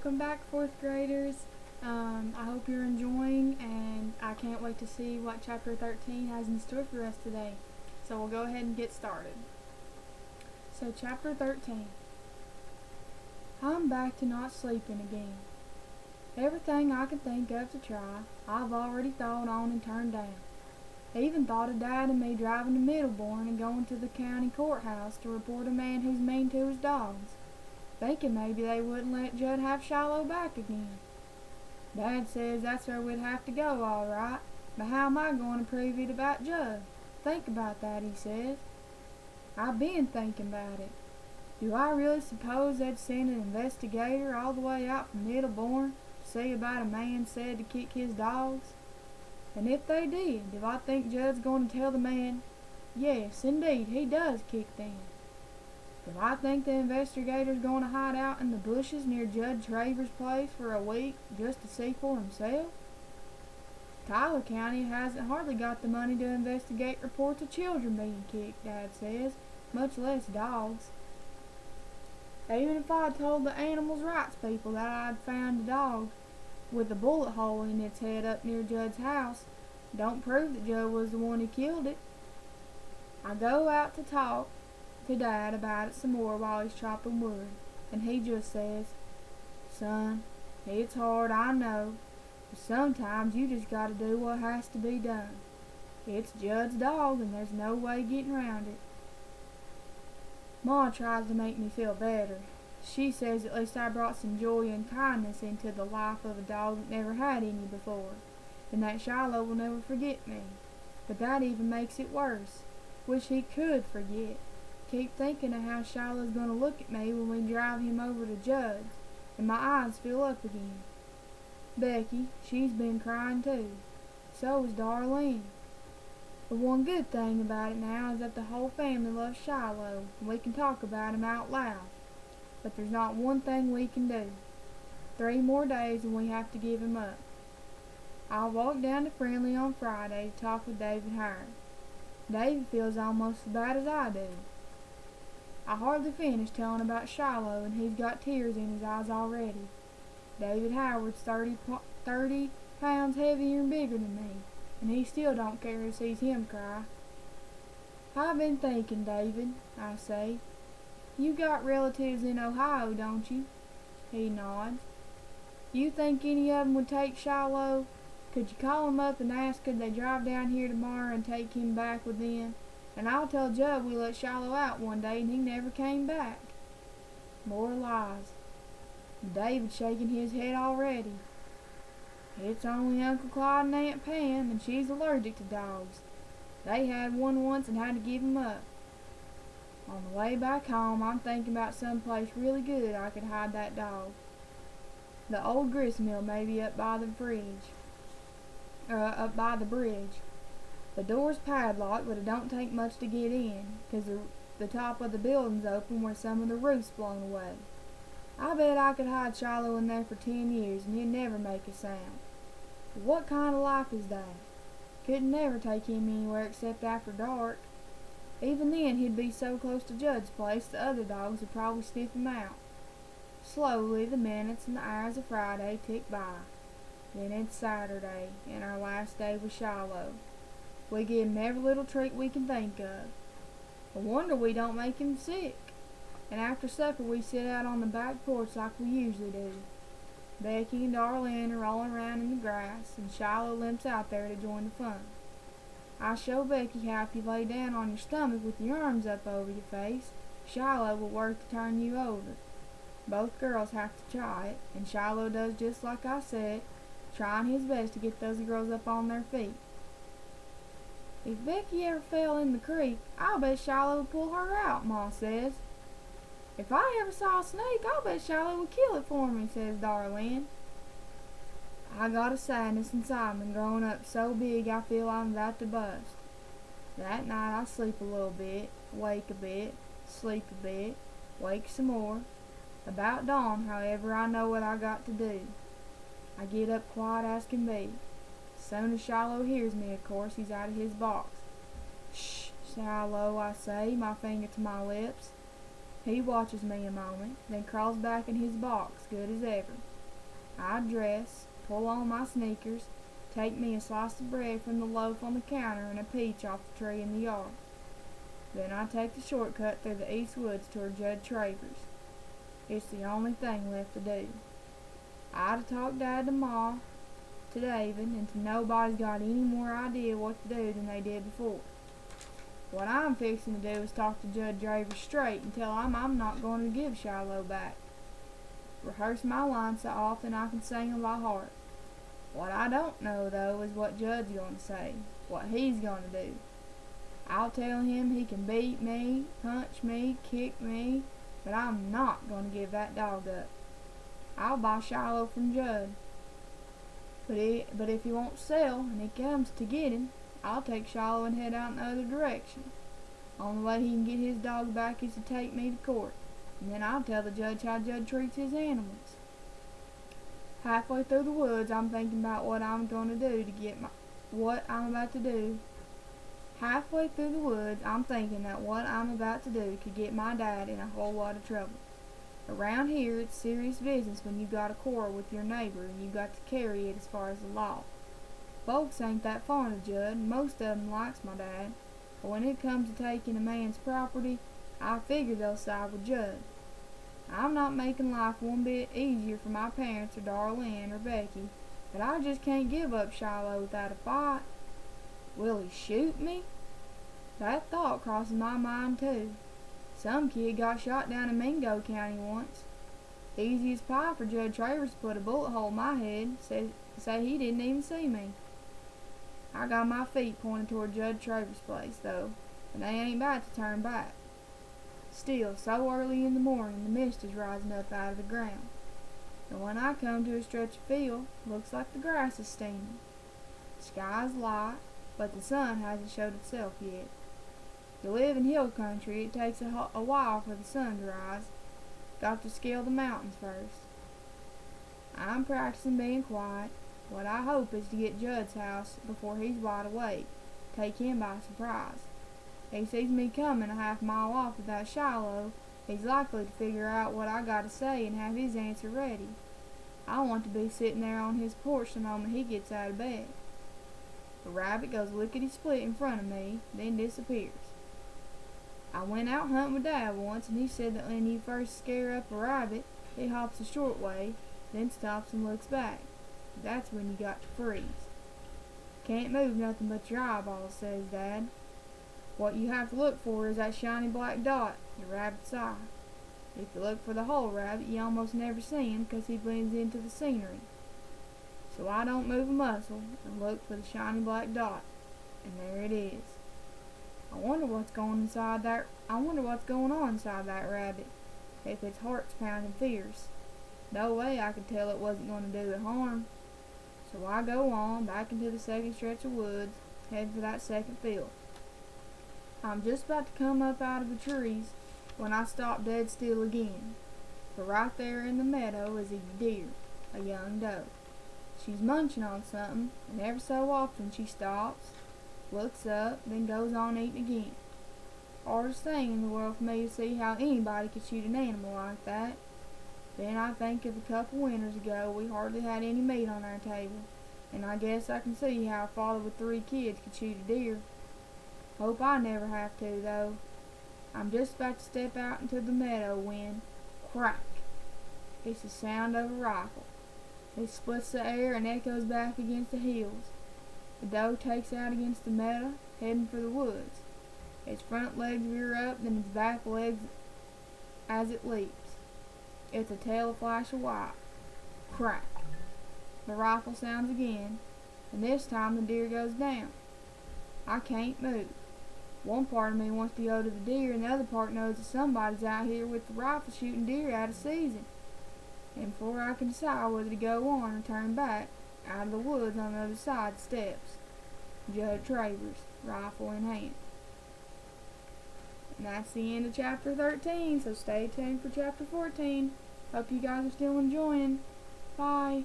Welcome back, fourth graders. I hope you're enjoying, and I can't wait to see what chapter 13 has in store for us today. So we'll go ahead and get started. So chapter 13. I'm back to not sleeping again. Everything I could think of to try, I've already thought on and turned down. I even thought of Dad and me driving to Middlebourne and going to the county courthouse to report a man who's mean to his dogs, thinking maybe they wouldn't let Judd have Shiloh back again. Dad says that's where we'd have to go, all right, but how am I going to prove it about Judd? Think about that, he says. I've been thinking about it. Do I really suppose they'd send an investigator all the way out from Middlebourne to see about a man said to kick his dogs? And if they did, do I think Judd's going to tell the man, yes, indeed, he does kick them? Do I think the investigator's going to hide out in the bushes near Judge Traver's place for a week just to see for himself? Tyler County hasn't hardly got the money to investigate reports of children being kicked, Dad says, much less dogs. Even if I told the animals' rights people that I'd found a dog with a bullet hole in its head up near Judd's house, don't prove that Judd was the one who killed it. I go out to talk to Dad about it some more while he's chopping wood, and he just says, "Son, it's hard, I know, but sometimes you just gotta do what has to be done. It's Judd's dog, and there's no way getting around it." Ma tries to make me feel better. She says at least I brought some joy and kindness into the life of a dog that never had any before, and that Shiloh will never forget me. But that even makes it worse. Wish he could forget. Keep thinking of how Shiloh's going to look at me when we drive him over to Judd's, and my eyes fill up again. Becky, she's been crying too. So is Darlene. The one good thing about it now is that the whole family loves Shiloh, and we can talk about him out loud. But there's not one thing we can do. 3 more days and we have to give him up. I'll walk down to Friendly on Friday to talk with David Howard. David feels almost as bad as I do. I hardly finished telling about Shiloh, and he's got tears in his eyes already. David Howard's 30 pounds heavier and bigger than me, and he still don't care who sees him cry. "I've been thinking, David," I say. "You got relatives in Ohio, don't you?" He nods. "You think any of 'em would take Shiloh? Could you call 'em up and ask could they drive down here tomorrow and take him back with them? And I'll tell Judd we let Shiloh out one day and he never came back." More lies. David's shaking his head already. "It's only Uncle Clyde and Aunt Pam, and she's allergic to dogs. They had one once and had to give him up. On the way back home, I'm thinking about some place really good I could hide that dog. The old grist mill may be up by the bridge. The door's padlocked, but it don't take much to get in, 'cause the top of the building's open where some of the roof's blown away. I bet I could hide Shiloh in there for 10 years, and he'd never make a sound. But what kind of life is that? Couldn't never take him anywhere except after dark. Even then, he'd be so close to Judd's place, the other dogs would probably sniff him out." Slowly, the minutes and the hours of Friday tick by. Then it's Saturday, and our last day with Shiloh. We give him every little treat we can think of. I wonder we don't make him sick. And after supper, we sit out on the back porch like we usually do. Becky and Darlene are rolling around in the grass, and Shiloh limps out there to join the fun. I show Becky how if you lay down on your stomach with your arms up over your face, Shiloh will work to turn you over. Both girls have to try it, and Shiloh does just like I said, trying his best to get those girls up on their feet. "If Becky ever fell in the creek, I'll bet Shiloh would pull her out," Ma says. "If I ever saw a snake, I'll bet Shiloh would kill it for me," says Darlene. I got a sadness inside me growing up so big I feel I'm about to bust. That night I sleep a little bit, wake a bit, sleep a bit, wake some more. About dawn, however, I know what I got to do. I get up quiet as can be. Soon as Shiloh hears me, of course, he's out of his box. "Shh, Shiloh," I say, my finger to my lips. He watches me a moment, then crawls back in his box, good as ever. I'd dress, pull on my sneakers, take me a slice of bread from the loaf on the counter and a peach off the tree in the yard. Then I'd take the shortcut through the east woods toward Judge Travers. It's the only thing left to do. I'd have talked Dad to Ma, to David, and to nobody's got any more idea what to do than they did before. What I'm fixing to do is talk to Judge Travers straight and tell him I'm not going to give Shiloh back. Rehearse my lines so often I can sing them by heart. What I don't know, though, is what Jud's going to say, what he's going to do. I'll tell him he can beat me, punch me, kick me, but I'm not going to give that dog up. I'll buy Shiloh from Judd. But if he won't sell and he comes to get him, I'll take Shiloh and head out in the other direction. Only way he can get his dog back is to take me to court, and then I'll tell the judge how Judd treats his animals. Halfway through the woods, I'm thinking about what I'm going to do to get what I'm about to do. Halfway through the woods, I'm thinking that what I'm about to do could get my dad in a whole lot of trouble. Around here, it's serious business when you got a quarrel with your neighbor and you got to carry it as far as the law. Folks ain't that fond of Judd, and most of 'em likes my dad, but when it comes to taking a man's property, I figure they'll side with Judd. I'm not making life one bit easier for my parents or Darlene or Becky, but I just can't give up Shiloh without a fight. Will he shoot me? That thought crosses my mind too. Some kid got shot down in Mingo County once. Easy as pie for Judge Travers to put a bullet hole in my head, say he didn't even see me. I got my feet pointed toward Judge Travers' place, though, and they ain't about to turn back. Still, so early in the morning, the mist is rising up out of the ground, and when I come to a stretch of field, looks like the grass is steaming. The sky is light, but the sun hasn't showed itself yet. To live in hill country, it takes a while for the sun to rise. Got to scale the mountains first. I'm practicing being quiet. What I hope is to get Judd's house before he's wide awake, take him by surprise. He sees me coming a half-mile off without Shiloh, he's likely to figure out what I got to say and have his answer ready. I want to be sitting there on his porch the moment he gets out of bed. The rabbit goes lickety-split in front of me, then disappears. I went out hunting with Dad once, and he said that when you first scare up a rabbit, he hops a short way, then stops and looks back. That's when you got to freeze. Can't move nothing but your eyeballs, says Dad. What you have to look for is that shiny black dot, the rabbit's eye. If you look for the whole rabbit, you almost never see him because he blends into the scenery. So I don't move a muscle and look for the shiny black dot, and there it is. I wonder what's going on inside that rabbit. If its heart's pounding fierce. No way I could tell it wasn't going to do it harm. So I go on back into the second stretch of woods, head for that second field. I'm just about to come up out of the trees when I stop dead still again. For right there in the meadow is a deer, a young doe. She's munching on something, and every so often she stops, looks up, then goes on eating again. Hardest thing in the world for me to see how anybody could shoot an animal like that. Then I think of a couple winters ago we hardly had any meat on our table, and I guess I can see how a father with 3 kids could shoot a deer. Hope I never have to, though. I'm just about to step out into the meadow when, crack! It's the sound of a rifle. It splits the air and echoes back against the hills. The doe takes out against the meadow, heading for the woods. Its front legs rear up, then its back legs as it leaps. It's a tail flash of white. Crack! The rifle sounds again, and this time the deer goes down. I can't move. One part of me wants to go to the deer, and the other part knows that somebody's out here with the rifle shooting deer out of season. And before I can decide whether to go on or turn back, out of the woods on the other side steps Judge Travers, rifle in hand. And that's the end of chapter 13, so stay tuned for chapter 14. Hope you guys are still enjoying. Bye.